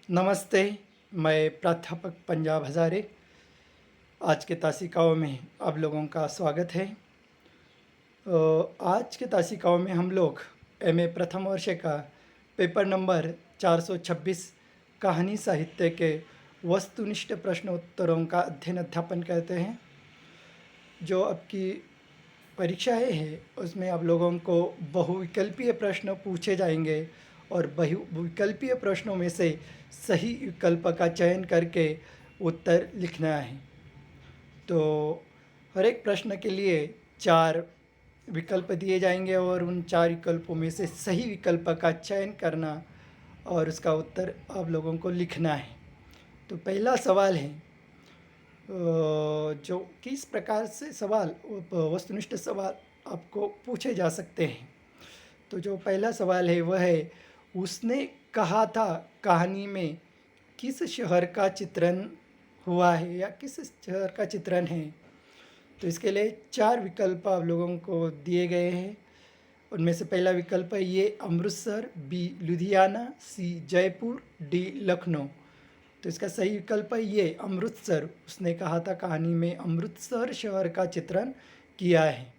नमस्ते। मैं प्राध्यापक पंजाब हज़ारे आज के तासिकाओं में आप लोगों का स्वागत है। आज के तासिकाओं में हम लोग एमए प्रथम वर्ष का पेपर नंबर 426 कहानी साहित्य के वस्तुनिष्ठ प्रश्नोत्तरों का अध्ययन अध्यापन करते हैं। जो आपकी परीक्षाएँ हैं उसमें आप लोगों को बहुविकल्पीय प्रश्न पूछे जाएंगे और बहुविकल्पीय प्रश्नों में से सही विकल्प का चयन करके उत्तर लिखना है। तो हर एक प्रश्न के लिए 4 विकल्प दिए जाएंगे और उन 4 विकल्पों में से सही विकल्प का चयन करना और उसका उत्तर आप लोगों को लिखना है। तो पहला सवाल है जो किस प्रकार से सवाल वस्तुनिष्ठ सवाल आपको पूछे जा सकते हैं। तो जो पहला सवाल है वह है, उसने कहा था कहानी में किस शहर का चित्रण हुआ है या किस शहर का चित्रण है। तो इसके लिए 4 विकल्प आप लोगों को दिए गए हैं। उनमें से पहला विकल्प है ये अमृतसर, बी लुधियाना, सी जयपुर, डी लखनऊ। तो इसका सही विकल्प है ये अमृतसर। उसने कहा था कहानी में अमृतसर शहर का चित्रण किया है।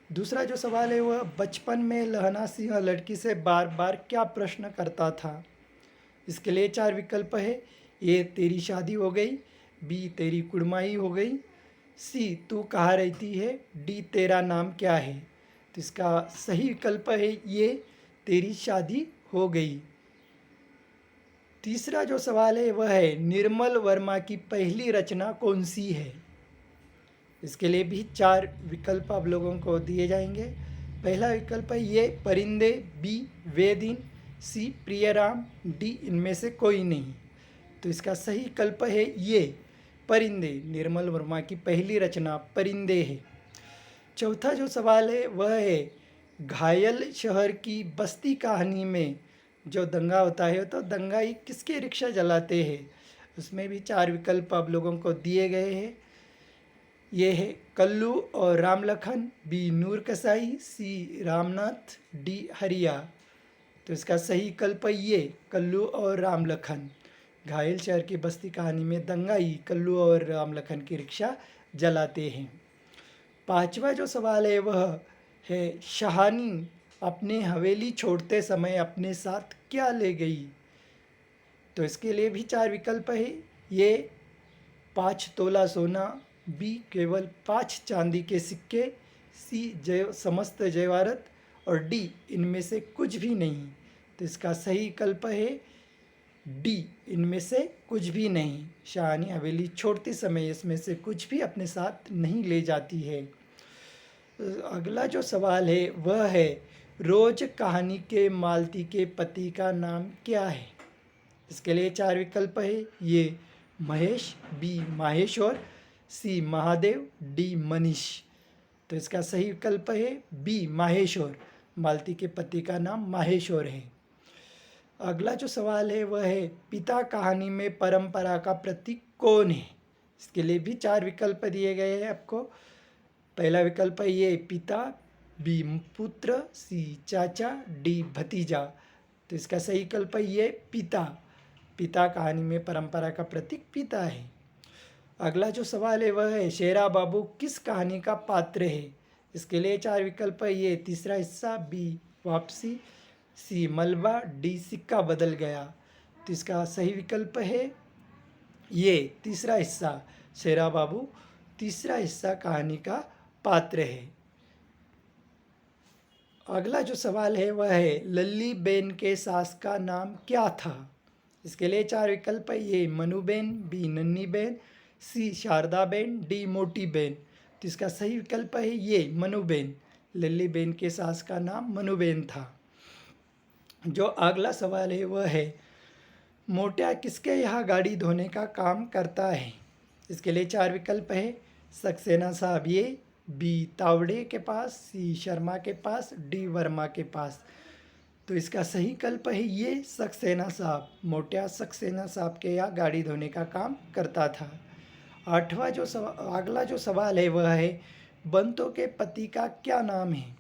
दूसरा जो सवाल है वह बचपन में लहना सिंह लड़की से बार बार क्या प्रश्न करता था। इसके लिए 4 विकल्प है, ए तेरी शादी हो गई, बी तेरी कुड़माई हो गई, सी तू कहाँ रहती है, डी तेरा नाम क्या है। तो इसका सही विकल्प है ये तेरी शादी हो गई। तीसरा जो सवाल है वह है निर्मल वर्मा की पहली रचना कौन सी है। इसके लिए भी 4 विकल्प आप लोगों को दिए जाएंगे। पहला विकल्प है ये परिंदे, बी वे दिन, सी प्रियराम, डी इनमें से कोई नहीं। तो इसका सही विकल्प है ये परिंदे। निर्मल वर्मा की पहली रचना परिंदे है। चौथा जो सवाल है वह है घायल शहर की बस्ती कहानी में जो दंगा होता है तो दंगाई किसके रिक्शा जलाते हैं। उसमें भी 4 विकल्प आप लोगों को दिए गए हैं। ये है कल्लू और राम लखन, बी नूर कसाई, सी रामनाथ, डी हरिया। तो इसका सही विकल्प ये कल्लू और राम लखन। घायल शहर की बस्ती कहानी में दंगाई कल्लू और राम लखन की रिक्शा जलाते हैं। पांचवा जो सवाल है वह है शहानी अपने हवेली छोड़ते समय अपने साथ क्या ले गई। तो इसके लिए भी 4 विकल्प है ये 5 तोला सोना, बी केवल 5 चांदी के सिक्के, सी समस्त जवाहरात और डी इनमें से कुछ भी नहीं। तो इसका सही विकल्प है डी इनमें से कुछ भी नहीं। शाहानी हवेली छोड़ते समय इसमें से कुछ भी अपने साथ नहीं ले जाती है। अगला जो सवाल है वह है रोज कहानी के मालती के पति का नाम क्या है। इसके लिए 4 विकल्प है ये महेश, बी माहेश्वर, सी महादेव, डी मनीष। तो इसका सही विकल्प है बी माहेश्वर। मालती के पति का नाम माहेश्वर है। अगला जो सवाल है वह है पिता कहानी में परंपरा का प्रतीक कौन है। इसके लिए भी 4 विकल्प दिए गए हैं आपको। पहला विकल्प है ये पिता, बी पुत्र, सी चाचा, डी भतीजा। तो इसका सही विकल्प है ये पिता। पिता कहानी में परंपरा का प्रतीक पिता है। अगला जो सवाल है वह है शेरा बाबू किस कहानी का पात्र है। इसके लिए 4 विकल्प है ये तीसरा हिस्सा, बी वापसी, सी मलबा, डी सिक्का बदल गया। तो इसका सही विकल्प है ये तीसरा हिस्सा। शेरा बाबू तीसरा हिस्सा कहानी का पात्र है। अगला जो सवाल है वह है लल्ली बेन के सास का नाम क्या था। इसके लिए 4 विकल्प है ये मनुबेन, बी नन्नी बेन, सी शारदा बेन, डी मोटी बेन। तो इसका सही विकल्प है ये मनुबेन। लल्ली बेन के सास का नाम मनुबेन था। जो अगला सवाल है वह है मोटिया किसके यहाँ गाड़ी धोने का काम करता है। इसके लिए 4 विकल्प है सक्सेना साहब ये, बी तावड़े के पास, सी शर्मा के पास, डी वर्मा के पास। तो इसका सही विकल्प है ये सक्सेना साहब। मोटिया सक्सेना साहब के यहाँ गाड़ी धोने का काम करता था। अगला जो सवाल है वह है बंतो के पति का क्या नाम है।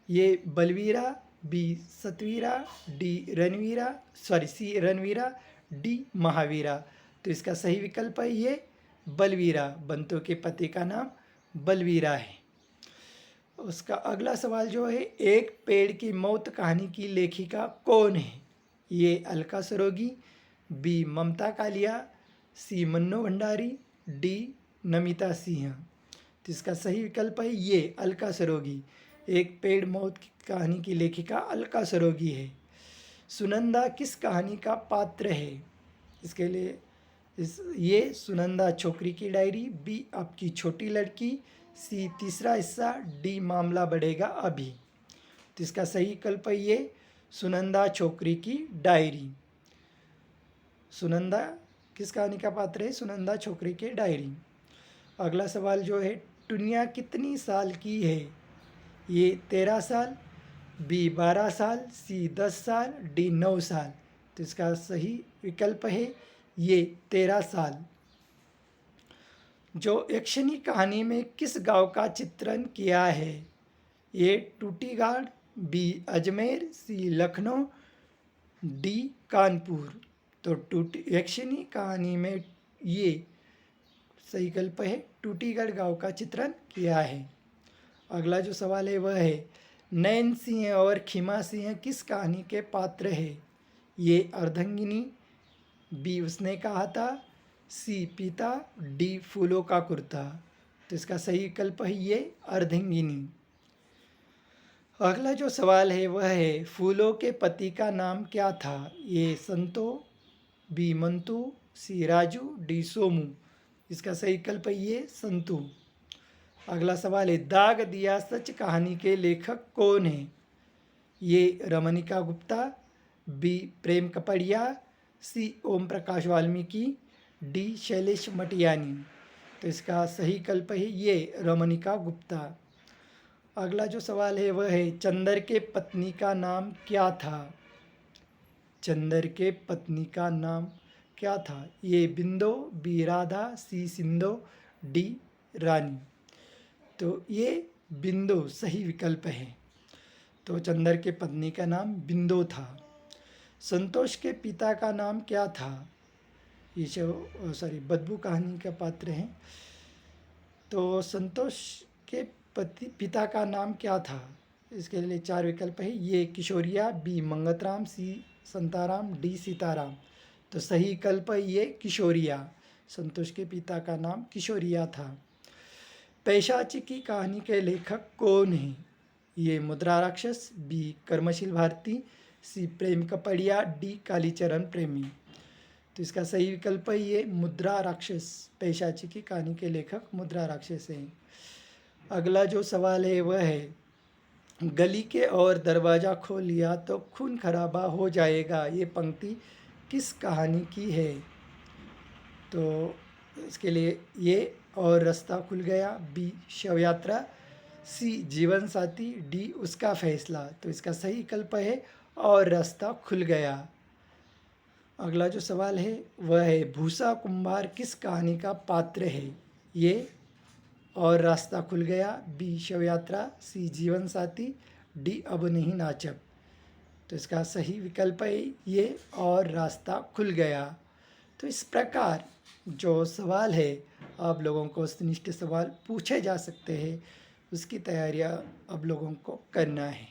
ये बलवीरा, बी सतवीरा, डी रणवीरा, सी रणवीरा, डी महावीरा। तो इसका सही विकल्प है ये बलवीरा। बंतो के पति का नाम बलवीरा है। उसका अगला सवाल जो है, एक पेड़ की मौत कहानी की लेखिका कौन है? ये अलका सरोगी, बी ममता कालिया, सी मन्नू भंडारी, डी नमिता सिंह। तो इसका सही विकल्प है ये अलका सरोगी। एक पेड़ मौत की कहानी की लेखिका अलका सरोगी है। सुनंदा किस कहानी का पात्र है? इसके लिए ये सुनंदा छोकरी की डायरी, बी आपकी छोटी लड़की, सी तीसरा हिस्सा, डी मामला बढ़ेगा अभी। तो इसका सही विकल्प है ये सुनंदा छोकरी की डायरी। सुनंदा किस कहानी का पात्र है? सुनंदा छोकरी की डायरी। अगला सवाल जो है, टुनिया कितनी साल की है? ये 13 साल, बी 12 साल, सी 10 साल, डी 9 साल। तो इसका सही विकल्प है ये 13 साल। जो यक्षिणी कहानी में किस गांव का चित्रण किया है? ये टूटीगाड़, बी अजमेर, सी लखनऊ, डी कानपुर। तो यक्षिणी कहानी में ये सही विकल्प है टूटीगढ़ गांव का चित्रण किया है। अगला जो सवाल है वह है, नैन सिंह और खीमा सिंह किस कहानी के पात्र है? ये अर्धंगिनी, बी उसने कहा था, सी पिता, डी फूलों का कुर्ता। तो इसका सही विकल्प है ये अर्धंगिनी। अगला जो सवाल है वह है, फूलों के पति का नाम क्या था? ये संतो, बी मंतू, सी राजू, डी सोमू। इसका सही विकल्प है ये संतू। अगला सवाल है, दाग दिया सच कहानी के लेखक कौन है? ये रमणिका गुप्ता, बी प्रेम कपड़िया, सी ओम प्रकाश वाल्मीकि, डी शैलेश मटियानी। तो इसका सही विकल्प है ये रमणिका गुप्ता। अगला जो सवाल है वह है, चंदर के पत्नी का नाम क्या था? चंदर के पत्नी का नाम क्या था? ये बिंदो, बी राधा, सी सिंधो, डी रानी। तो ये बिंदो सही विकल्प है। तो चंदर के पत्नी का नाम बिंदो था। संतोष के पिता का नाम क्या था? ये बदबू कहानी का पात्र हैं। तो संतोष के पिता का नाम क्या था? इसके लिए 4 विकल्प है। ये किशोरिया, बी मंगतराम, सी संताराम, डी सीताराम। तो सही विकल्प है ये किशोरिया। संतोष के पिता का नाम किशोरिया था। पैशाची की कहानी के लेखक कौन है? ये मुद्रा राक्षस, बी कर्मशील भारती, सी प्रेम कपड़िया, डी कालीचरण प्रेमी। तो इसका सही विकल्प है ये मुद्रा राक्षस। पैशाची की कहानी के लेखक मुद्रा राक्षस हैं। अगला जो सवाल है वह है, गली के और दरवाज़ा खोल लिया तो खून खराबा हो जाएगा, ये पंक्ति किस कहानी की है? तो इसके लिए ये और रास्ता खुल गया, बी शव यात्रा, सी जीवन साथी, डी उसका फैसला। तो इसका सही विकल्प है और रास्ता खुल गया। अगला जो सवाल है वह है, भूसा कुंभार किस कहानी का पात्र है? ये और रास्ता खुल गया, बी शव यात्रा, सी जीवन साथी, डी अब नहीं नाचब। तो इसका सही विकल्प है ये और रास्ता खुल गया। तो इस प्रकार जो सवाल है आप लोगों को वस्तुनिष्ठ सवाल पूछे जा सकते हैं, उसकी तैयारियां अब लोगों को करना है।